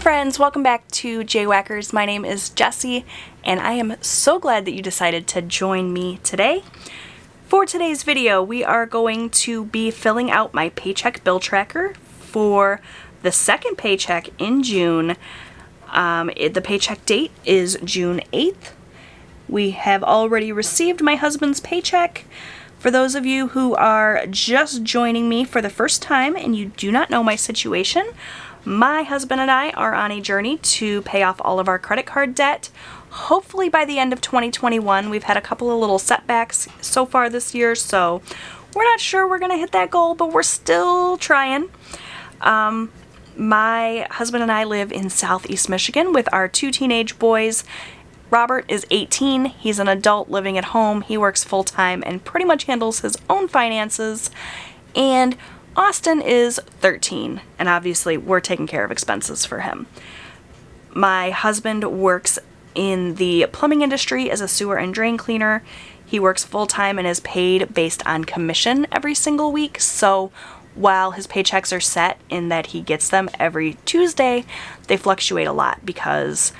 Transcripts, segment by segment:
friends, welcome back to Jwhackers. My name is Jessie, and I am so glad that you decided to join me today. For today's video, we are going to be filling out my paycheck bill tracker for the second paycheck in June. The paycheck date is June 8th. We have already received my husband's paycheck. For those of you who are just joining me for the first time and you do not know my situation, my husband and I are on a journey to pay off all of our credit card debt. Hopefully by the end of 2021. We've had a couple of little setbacks so far this year, so we're not sure we're going to hit that goal, but we're still trying. My husband and I live in Southeast Michigan with our two teenage boys. Robert is 18. He's an adult living at home. He works full-time and pretty much handles his own finances. And Austin is 13, and obviously we're taking care of expenses for him. My husband works in the plumbing industry as a sewer and drain cleaner. He works full-time and is paid based on commission every single week, so while his paychecks are set in that he gets them every Tuesday, they fluctuate a lot because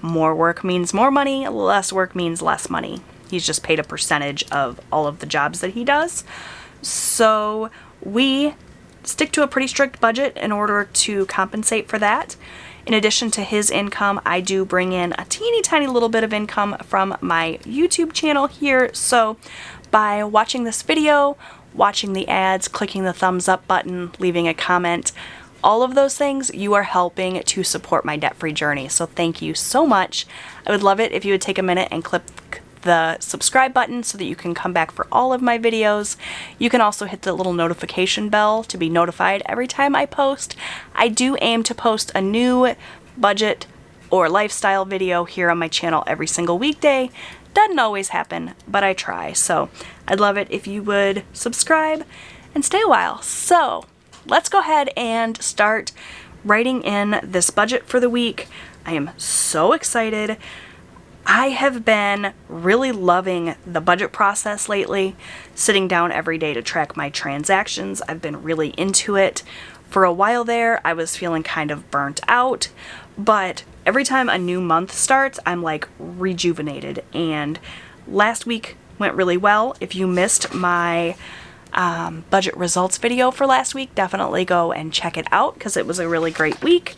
more work means more money, less work means less money. He's just paid a percentage of all of the jobs that he does. So we stick to a pretty strict budget in order to compensate for that. In addition to his income, I do bring in a teeny tiny little bit of income from my YouTube channel here. So by watching this video, watching the ads, clicking the thumbs up button, leaving a comment, all of those things, you are helping to support my debt-free journey. So thank you so much. I would love it if you would take a minute and click the subscribe button so that you can come back for all of my videos. You can also hit the little notification bell to be notified every time I post. I do aim to post a new budget or lifestyle video here on my channel every single weekday. Doesn't always happen, but I try. So I'd love it if you would subscribe and stay a while. So let's go ahead and start writing in this budget for the week. I am so excited. I have been really loving the budget process lately, sitting down every day to track my transactions. I've been really into it. For a while there, I was feeling kind of burnt out, but every time a new month starts, I'm like rejuvenated, and last week went really well. If you missed my budget results video for last week, definitely go and check it out because it was a really great week,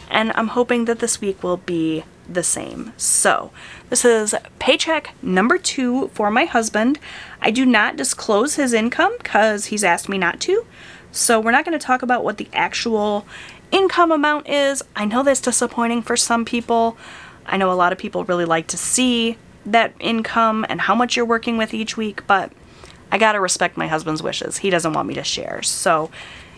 and I'm hoping that this week will be the same. So this is paycheck number 2 for my husband. I do not disclose his income because he's asked me not to, so we're not going to talk about what the actual income amount is. I know that's disappointing for some people. I know a lot of people really like to see that income and how much you're working with each week, but I gotta respect my husband's wishes. He doesn't want me to share. So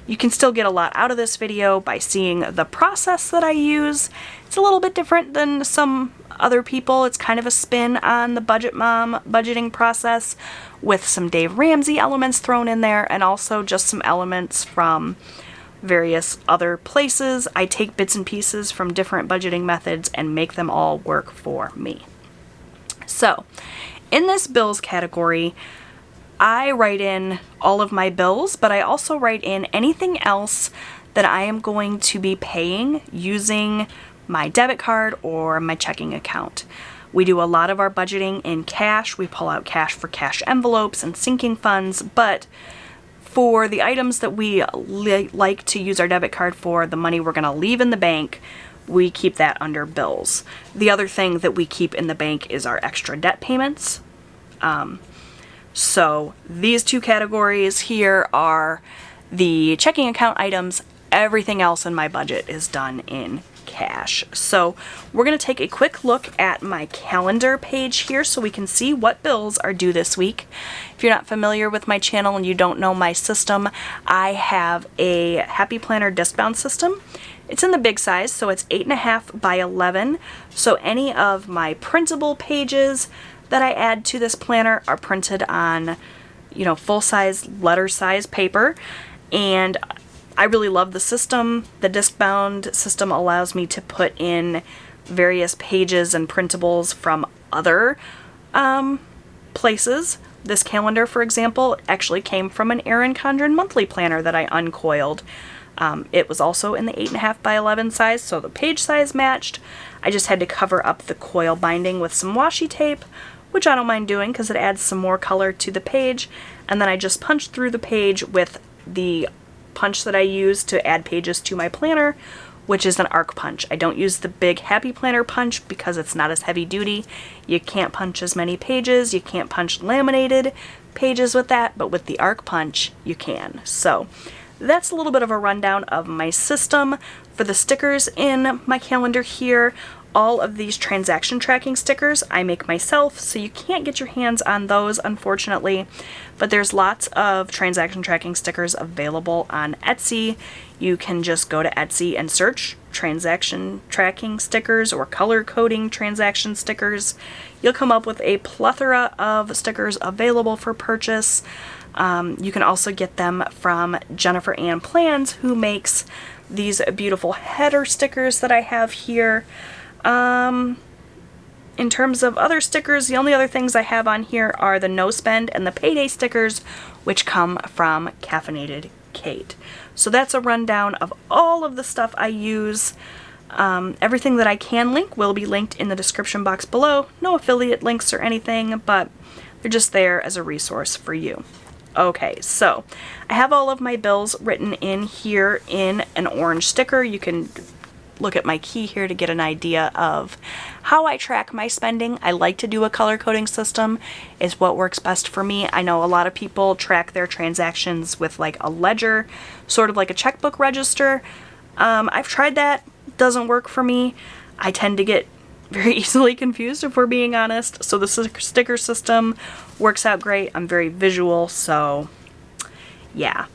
you can still get a lot out of this video by seeing the process that I use. It's a little bit different than some other people. It's kind of a spin on the Budget Mom budgeting process with some Dave Ramsey elements thrown in there and also just some elements from various other places. I take bits and pieces from different budgeting methods and make them all work for me. So in this bills category, I write in all of my bills, but I also write in anything else that I am going to be paying using my debit card or my checking account. We do a lot of our budgeting in cash. We pull out cash for cash envelopes and sinking funds, but for the items that we like to use our debit card for, the money we're going to leave in the bank, we keep that under bills. The other thing that we keep in the bank is our extra debt payments. So these two categories here are the checking account items. Everything else in my budget is done in cash. So we're going to take a quick look at my calendar page here so we can see what bills are due this week. If you're not familiar with my channel and you don't know my system, I have a Happy Planner disc-bound system. It's in the big size, so it's 8.5 by 11. So any of my printable pages that I add to this planner are printed on, full-size, letter-size paper, and I really love the system. The disc-bound system allows me to put in various pages and printables from other places. This calendar, for example, actually came from an Erin Condren monthly planner that I uncoiled. It was also in the 8.5 by 11 size, so the page size matched. I just had to cover up the coil binding with some washi tape, which I don't mind doing because it adds some more color to the page. And then I just punched through the page with the punch that I use to add pages to my planner, which is an arc punch. I don't use the big Happy Planner punch because it's not as heavy duty. You can't punch as many pages. You can't punch laminated pages with that, but with the arc punch, you can. So that's a little bit of a rundown of my system. For the stickers in my calendar here, all of these transaction tracking stickers I make myself, so you can't get your hands on those, unfortunately. But there's lots of transaction tracking stickers available on Etsy. You can just go to Etsy and search transaction tracking stickers or color coding transaction stickers. You'll come up with a plethora of stickers available for purchase. You can also get them from Jennifer Ann Plans, who makes these beautiful header stickers that I have here. In terms of other stickers, the only other things I have on here are the no spend and the payday stickers, which come from Caffeinated Kate. So that's a rundown of all of the stuff I use. Everything that I can link will be linked in the description box below. No affiliate links or anything, but they're just there as a resource for you. Okay, so I have all of my bills written in here in an orange sticker. You can look at my key here to get an idea of how I track my spending. I like to do a color coding system. Is what works best for me. I know a lot of people track their transactions with like a ledger, sort of like a checkbook register. I've tried that. Doesn't work for me. I tend to get very easily confused, if we're being honest. So the sticker system works out great. I'm very visual, so yeah.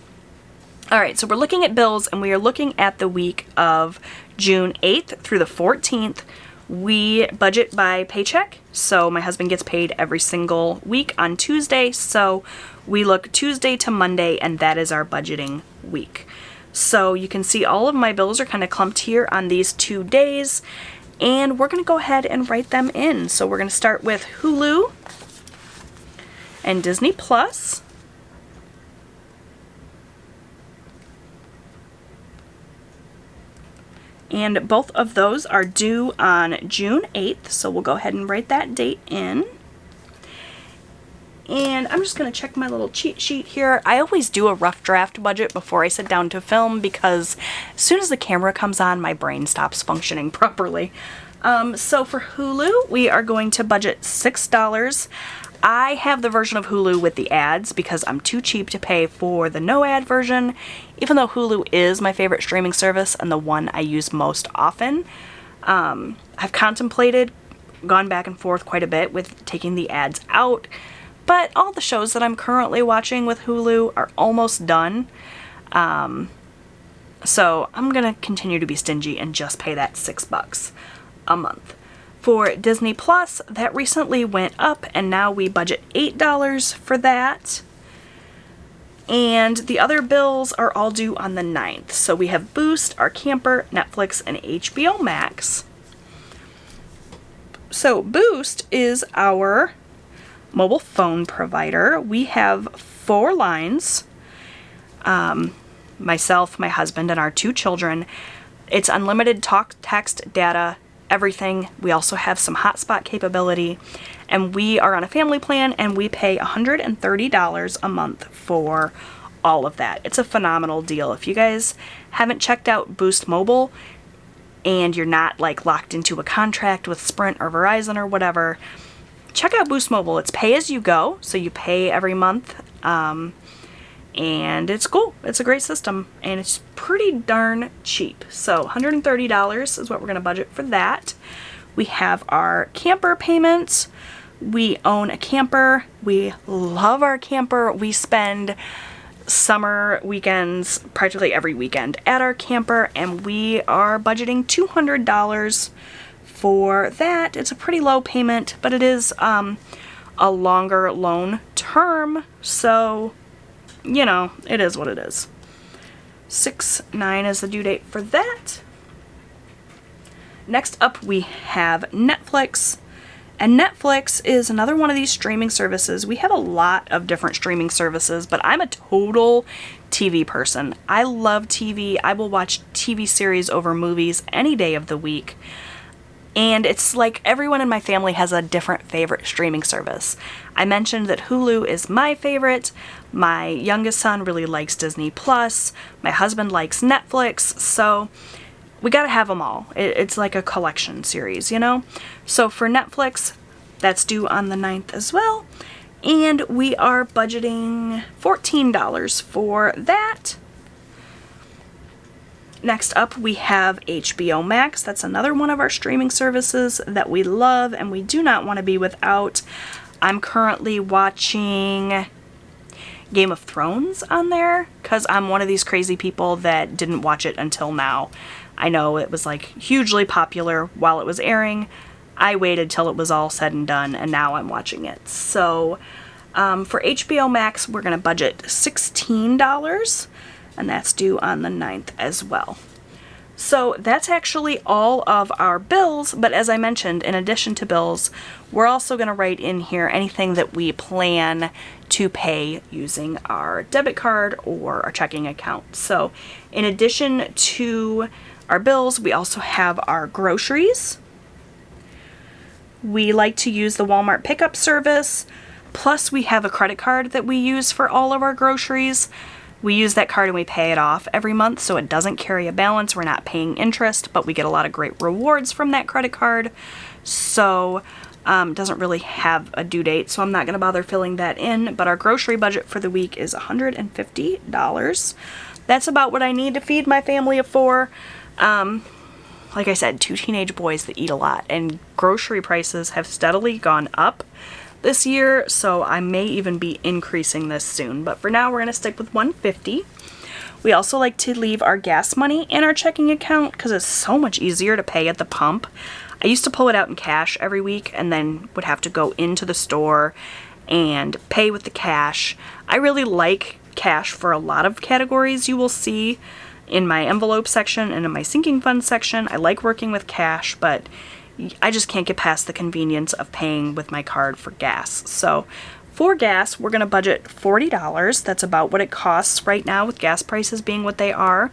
Alright, so we're looking at bills, and we are looking at the week of June 8th through the 14th. We budget by paycheck, so my husband gets paid every single week on Tuesday, so we look Tuesday to Monday, and that is our budgeting week. So you can see all of my bills are kind of clumped here on these 2 days, and we're going to go ahead and write them in. So we're going to start with Hulu and Disney Plus. And both of those are due on June 8th, so we'll go ahead and write that date in. And I'm just going to check my little cheat sheet here. I always do a rough draft budget before I sit down to film because as soon as the camera comes on, my brain stops functioning properly. So for Hulu, we are going to budget $6. I have the version of Hulu with the ads because I'm too cheap to pay for the no ad version, even though Hulu is my favorite streaming service and the one I use most often. I've contemplated, gone back and forth quite a bit with taking the ads out, but all the shows that I'm currently watching with Hulu are almost done. So I'm going to continue to be stingy and just pay that $6 a month. For Disney Plus, that recently went up, and now we budget $8 for that. And the other bills are all due on the 9th. So we have Boost, our camper, Netflix, and HBO Max. So Boost is our mobile phone provider. We have 4 lines. Myself, my husband, and our 2 children. It's unlimited talk, text, data, everything. We also have some hotspot capability, and we are on a family plan, and we pay $130 a month for all of that. It's a phenomenal deal. If you guys haven't checked out Boost Mobile and you're not like locked into a contract with Sprint or Verizon or whatever, check out Boost Mobile. It's pay as you go, so you pay every month, and it's cool. It's a great system, and it's pretty darn cheap. So $130 is what we're going to budget for that. We have our camper payments. We own a camper. We love our camper. We spend summer weekends practically every weekend at our camper, and we are budgeting $200 for that. It's a pretty low payment, but it is a longer loan term, so you know, it is what it is. 6/9 is the due date for that. Next up, we have Netflix. And Netflix is another one of these streaming services. We have a lot of different streaming services, but I'm a total TV person. I love TV. I will watch TV series over movies any day of the week. And it's like everyone in my family has a different favorite streaming service. I mentioned that Hulu is my favorite. My youngest son really likes Disney Plus. My husband likes Netflix. So we gotta have them all. It's like a collection series, you know? So for Netflix, that's due on the 9th as well. And we are budgeting $14 for that. Next up, we have HBO Max. That's another one of our streaming services that we love and we do not want to be without. I'm currently watching Game of Thrones on there because I'm one of these crazy people that didn't watch it until now. I know it was like hugely popular while it was airing. I waited till it was all said and done and now I'm watching it. So for HBO Max, we're going to budget $16. And that's due on the 9th as well. So that's actually all of our bills, but as I mentioned, in addition to bills, we're also going to write in here anything that we plan to pay using our debit card or our checking account. So in addition to our bills, we also have our groceries. We like to use the Walmart pickup service, plus we have a credit card that we use for all of our groceries. We use that card and we pay it off every month, so it doesn't carry a balance. We're not paying interest, but we get a lot of great rewards from that credit card. So it doesn't really have a due date, so I'm not going to bother filling that in. But our grocery budget for the week is $150. That's about what I need to feed my family of 4. Like I said, 2 teenage boys that eat a lot, and grocery prices have steadily gone up this year, so I may even be increasing this soon, but for now we're going to stick with $150. We also like to leave our gas money in our checking account because it's so much easier to pay at the pump. I used to pull it out in cash every week and then would have to go into the store and pay with the cash. I really like cash for a lot of categories you will see in my envelope section and in my sinking fund section. I like working with cash, but I just can't get past the convenience of paying with my card for gas. So for gas, we're going to budget $40. That's about what it costs right now with gas prices being what they are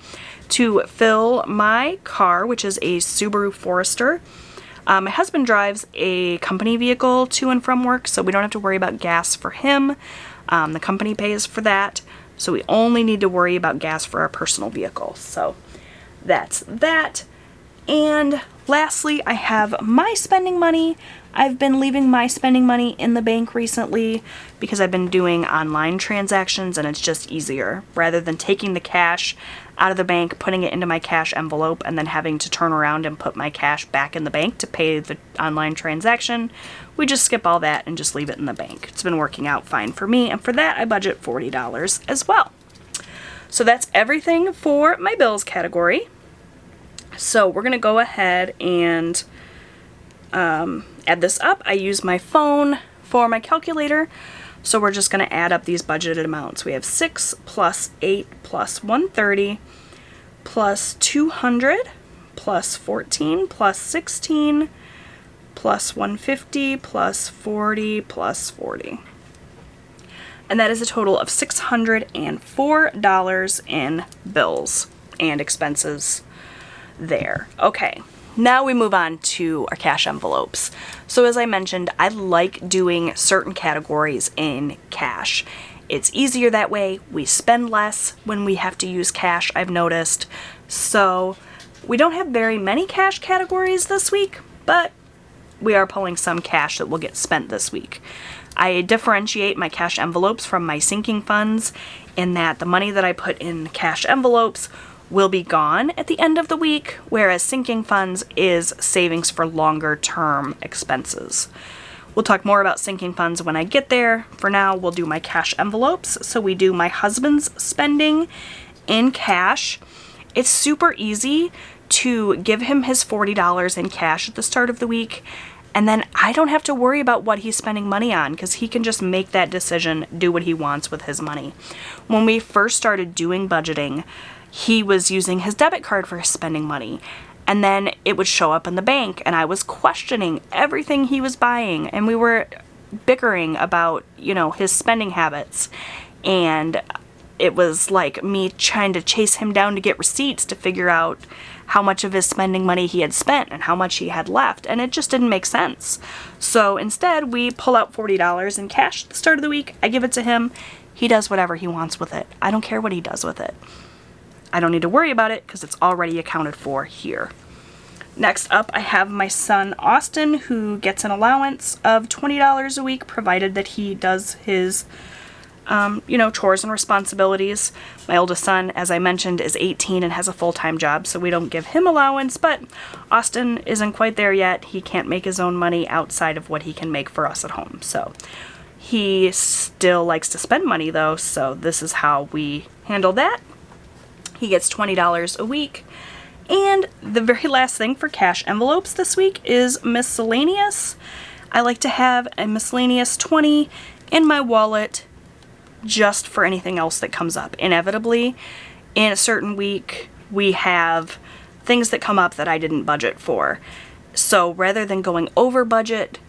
to fill my car, which is a Subaru Forester. My husband drives a company vehicle to and from work, so we don't have to worry about gas for him. The company pays for that, so we only need to worry about gas for our personal vehicle. So that's that. And lastly, I have my spending money. I've been leaving my spending money in the bank recently because I've been doing online transactions and it's just easier. Rather than taking the cash out of the bank, putting it into my cash envelope, and then having to turn around and put my cash back in the bank to pay the online transaction, we just skip all that and just leave it in the bank. It's been working out fine for me, and for that I budget $40 as well. So that's everything for my bills category. So we're going to go ahead and add this up. I use my phone for my calculator, so we're just going to add up these budgeted amounts. We have 6 plus 8 plus 130 plus 200 plus 14 plus 16 plus 150 plus 40 plus 40. And that is a total of $604 in bills and expenses there. Okay, now we move on to our cash envelopes. So as I mentioned, I like doing certain categories in cash. It's easier that way. We spend less when we have to use cash, I've noticed. So we don't have very many cash categories this week, but we are pulling some cash that will get spent this week. I differentiate my cash envelopes from my sinking funds in that the money that I put in cash envelopes will be gone at the end of the week, whereas sinking funds is savings for longer term expenses. We'll talk more about sinking funds when I get there. For now, we'll do my cash envelopes. So we do my husband's spending in cash. It's super easy to give him his $40 in cash at the start of the week, and then I don't have to worry about what he's spending money on because he can just make that decision, do what he wants with his money. When we first started doing budgeting, he was using his debit card for his spending money, and then it would show up in the bank and I was questioning everything he was buying, and we were bickering about, his spending habits, and it was like me trying to chase him down to get receipts to figure out how much of his spending money he had spent and how much he had left, and it just didn't make sense. So instead, we pull out $40 in cash at the start of the week. I give it to him. He does whatever he wants with it. I don't care what he does with it. I don't need to worry about it because it's already accounted for here. Next up, I have my son Austin, who gets an allowance of $20 a week, provided that he does his chores and responsibilities. My oldest son, as I mentioned, is 18 and has a full-time job, so we don't give him allowance, but Austin isn't quite there yet. He can't make his own money outside of what he can make for us at home. So he still likes to spend money, though, so this is how we handle that. He gets $20 a week. And the very last thing for cash envelopes this week is miscellaneous. I like to have a miscellaneous 20 in my wallet just for anything else that comes up. Inevitably, in a certain week, we have things that come up that I didn't budget for. So rather than going over budget,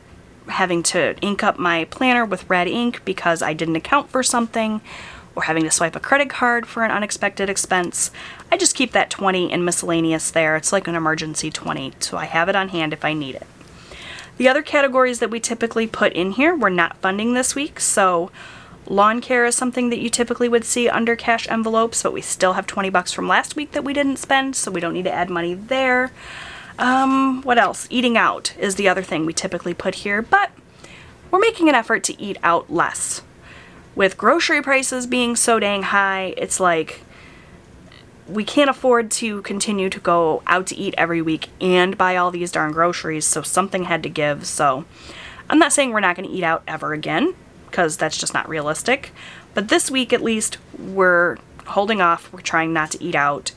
having to ink up my planner with red ink because I didn't account for something, or having to swipe a credit card for an unexpected expense, I just keep that 20 in miscellaneous there. It's like an emergency 20, so I have it on hand if I need it. The other categories that we typically put in here, we're not funding this week, so lawn care is something that you typically would see under cash envelopes, but we still have $20 from last week that we didn't spend, so we don't need to add money there. What else? Eating out is the other thing we typically put here, but we're making an effort to eat out less. With grocery prices being so dang high, it's like we can't afford to continue to go out to eat every week and buy all these darn groceries, so something had to give. So I'm not saying we're not going to eat out ever again, because that's just not realistic. But this week, at least, we're holding off. We're trying not to eat out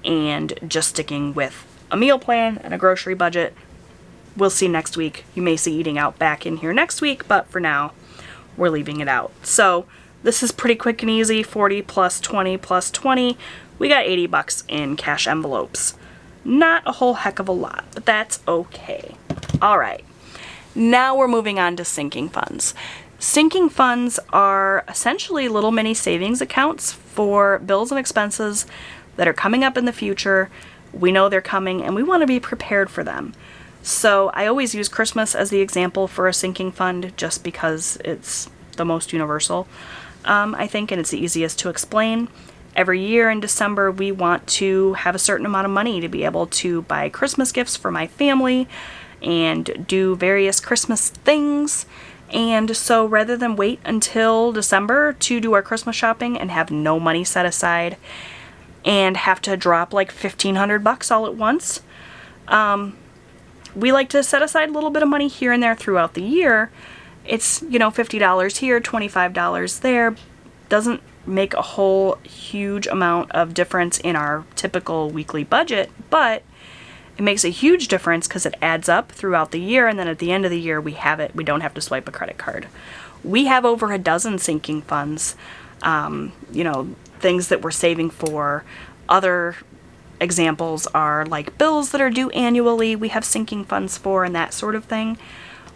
and just sticking with a meal plan and a grocery budget. We'll see next week. You may see eating out back in here next week, but for now, we're leaving it out. So this is pretty quick and easy. 40 plus 20 plus 20. We got $80 in cash envelopes. Not a whole heck of a lot, but that's okay. All right. Now we're moving on to sinking funds. Sinking funds are essentially little mini savings accounts for bills and expenses that are coming up in the future. We know they're coming and we want to be prepared for them. So I always use Christmas as the example for a sinking fund just because it's the most universal, I think, and it's the easiest to explain. Every year in December, we want to have a certain amount of money to be able to buy Christmas gifts for my family and do various Christmas things. And so rather than wait until December to do our Christmas shopping and have no money set aside and have to drop like $1,500 all at once, we like to set aside a little bit of money here and there throughout the year. It's, $50 here, $25 there. Doesn't make a whole huge amount of difference in our typical weekly budget, but it makes a huge difference because it adds up throughout the year, and then at the end of the year we have it. We don't have to swipe a credit card. We have over a dozen sinking funds, things that we're saving for. Other examples are like bills that are due annually, we have sinking funds for, and that sort of thing.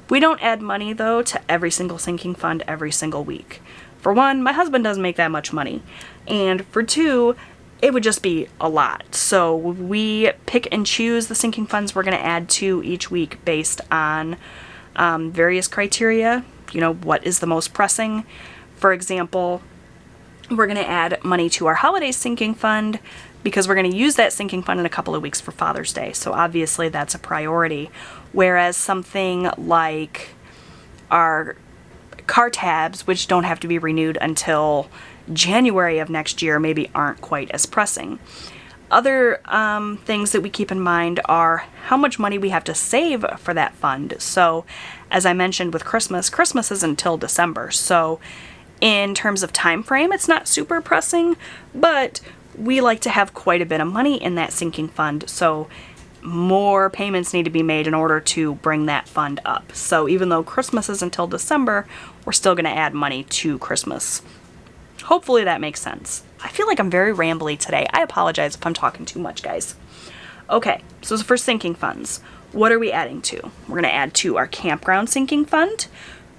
We don't add money, though, to every single sinking fund every single week. For one, my husband doesn't make that much money. And for two, it would just be a lot. So we pick and choose the sinking funds we're going to add to each week based on various criteria. What is the most pressing? For example, we're going to add money to our holiday sinking fund because we're going to use that sinking fund in a couple of weeks for Father's Day. So obviously that's a priority. Whereas something like our car tabs, which don't have to be renewed until January of next year, maybe aren't quite as pressing. Other things that we keep in mind are how much money we have to save for that fund. So as I mentioned with Christmas is until December. So in terms of time frame, it's not super pressing, but we like to have quite a bit of money in that sinking fund. So more payments need to be made in order to bring that fund up. So even though Christmas is until December, we're still going to add money to Christmas. Hopefully that makes sense. I feel like I'm very rambly today. I apologize if I'm talking too much, guys. Okay, so for sinking funds, what are we adding to? We're going to add to our campground sinking fund.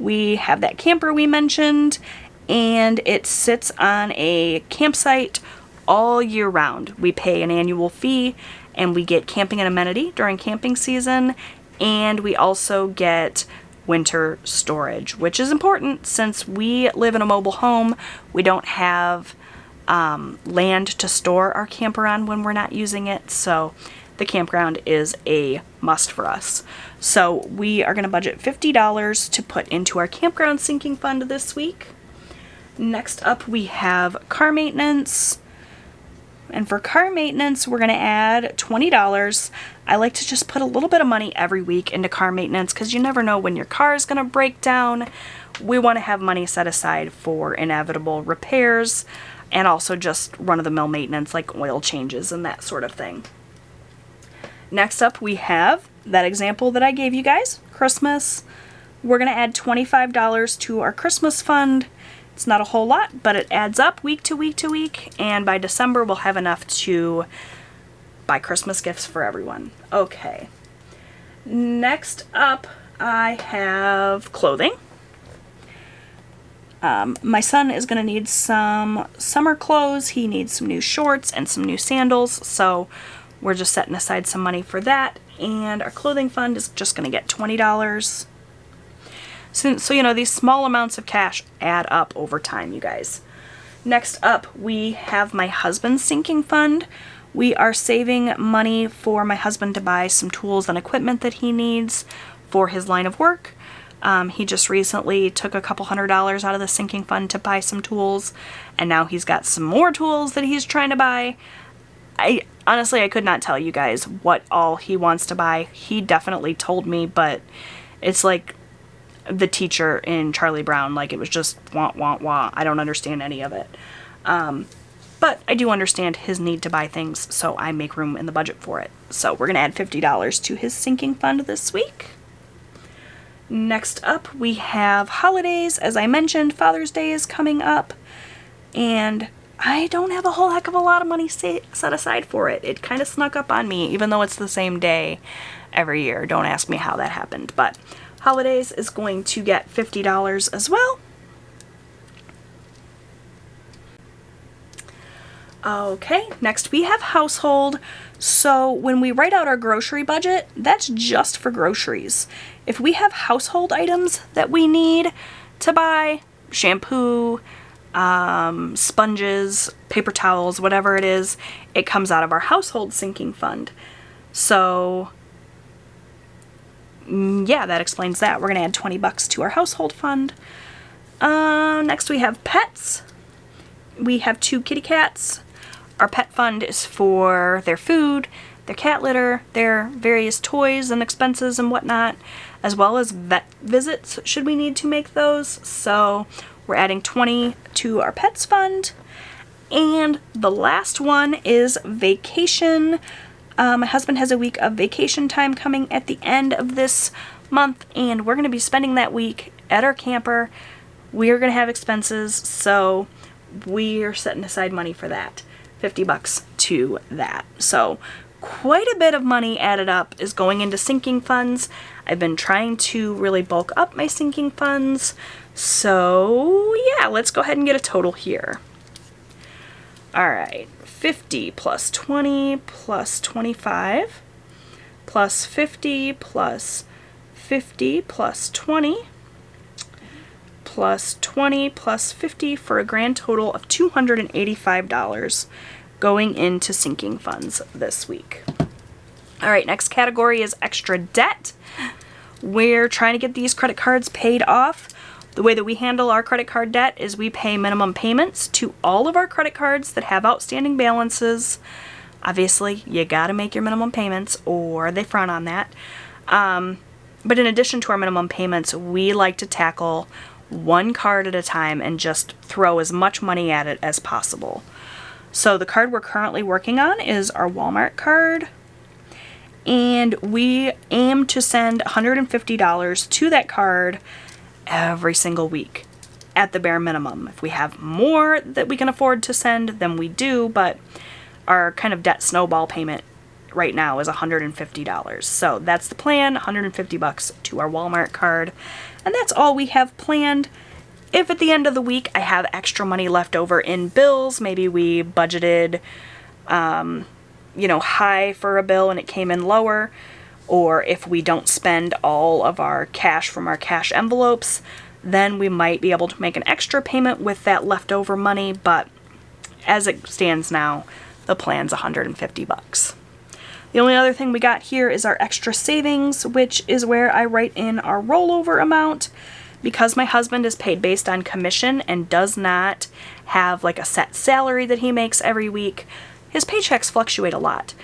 We have that camper we mentioned, and it sits on a campsite all year round. We pay an annual fee, and we get camping and amenity during camping season, and we also get winter storage, which is important since we live in a mobile home. We don't have land to store our camper on when we're not using it, so the campground is a must for us. So we are going to budget $50 to put into our campground sinking fund this week. Next up, we have car maintenance. And for car maintenance, we're going to add $20. I like to just put a little bit of money every week into car maintenance because you never know when your car is going to break down. We want to have money set aside for inevitable repairs and also just run-of-the-mill maintenance like oil changes and that sort of thing. Next up, we have that example that I gave you guys, Christmas. We're going to add $25 to our Christmas fund. It's not a whole lot, but it adds up week to week to week, and by December we'll have enough to buy Christmas gifts for everyone. Okay. Next up, I have clothing. My son is going to need some summer clothes. He needs some new shorts and some new sandals, so we're just setting aside some money for that, and our clothing fund is just going to get $20. So, you know, these small amounts of cash add up over time, you guys. Next up, we have my husband's sinking fund. We are saving money for my husband to buy some tools and equipment that he needs for his line of work. He just recently took a couple $100s out of the sinking fund to buy some tools, and now he's got some more tools that he's trying to buy. Honestly, I could not tell you guys what all he wants to buy. He definitely told me, but it's like the teacher in Charlie Brown, like it was just wah, wah, wah. I don't understand any of it. But I do understand his need to buy things, so I make room in the budget for it. So we're going to add $50 to his sinking fund this week. Next up, we have holidays. As I mentioned, Father's Day is coming up, and I don't have a whole heck of a lot of money set aside for it. It kind of snuck up on me, even though it's the same day every year. Don't ask me how that happened, but holidays is going to get $50 as well. Okay, next we have household. So when we write out our grocery budget, that's just for groceries. If we have household items that we need to buy, shampoo, sponges, paper towels, whatever it is, it comes out of our household sinking fund. So yeah, that explains that. We're going to add $20 to our household fund. Next we have pets. We have 2 kitty cats. Our pet fund is for their food, their cat litter, their various toys and expenses and whatnot, as well as vet visits should we need to make those. So we're adding $20 to our pets fund. And the last one is vacation. My husband has a week of vacation time coming at the end of this month, and we're going to be spending that week at our camper. We are going to have expenses, so we're setting aside money for that. $50 to that. So quite a bit of money added up is going into sinking funds. I've been trying to really bulk up my sinking funds. So yeah, let's go ahead and get a total here. All right, 50 plus 20 plus 25 plus 50 plus 50 plus 20 plus 20 plus 50 for a grand total of $285 going into sinking funds this week. All right, next category is extra debt. We're trying to get these credit cards paid off. The way that we handle our credit card debt is we pay minimum payments to all of our credit cards that have outstanding balances. Obviously, you gotta make your minimum payments or they frown on that. But in addition to our minimum payments, we like to tackle one card at a time and just throw as much money at it as possible. So the card we're currently working on is our Walmart card, and we aim to send $150 to that card every single week at the bare minimum. If we have more that we can afford to send, then we do, but our kind of debt snowball payment right now is $150. So that's the plan, $150 to our Walmart card. And that's all we have planned. If at the end of the week I have extra money left over in bills, maybe we budgeted, high for a bill and it came in lower, or if we don't spend all of our cash from our cash envelopes, then we might be able to make an extra payment with that leftover money, but as it stands now, the plan's $150. The only other thing we got here is our extra savings, which is where I write in our rollover amount. Because my husband is paid based on commission and does not have like a set salary that he makes every week, his paychecks fluctuate a lot.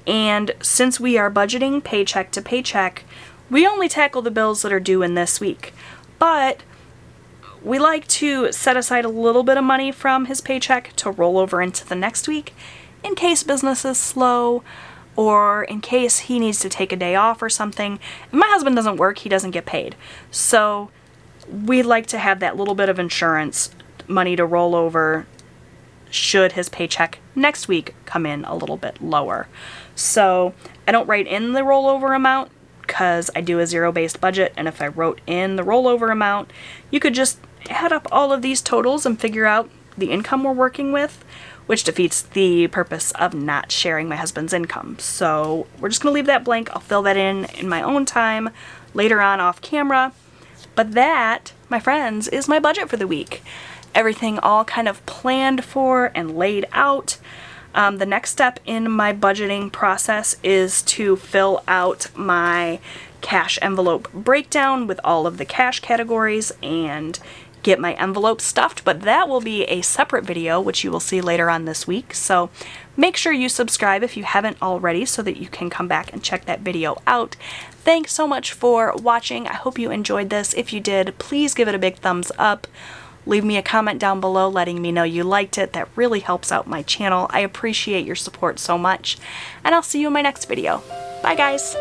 And since we are budgeting paycheck to paycheck, we only tackle the bills that are due in this week. But we like to set aside a little bit of money from his paycheck to roll over into the next week in case business is slow or in case he needs to take a day off or something. If my husband doesn't work, he doesn't get paid. So we'd like to have that little bit of insurance money to roll over should his paycheck next week come in a little bit lower. So I don't write in the rollover amount because I do a zero-based budget, and if I wrote in the rollover amount, you could just add up all of these totals and figure out the income we're working with, which defeats the purpose of not sharing my husband's income. So we're just going to leave that blank. I'll fill that in my own time later on off camera. But that, my friends, is my budget for the week. Everything all kind of planned for and laid out. The next step in my budgeting process is to fill out my cash envelope breakdown with all of the cash categories and get my envelope stuffed, but that will be a separate video, which you will see later on this week. So make sure you subscribe if you haven't already so that you can come back and check that video out. Thanks so much for watching. I hope you enjoyed this. If you did, please give it a big thumbs up. Leave me a comment down below letting me know you liked it. That really helps out my channel. I appreciate your support so much, and I'll see you in my next video. Bye, guys.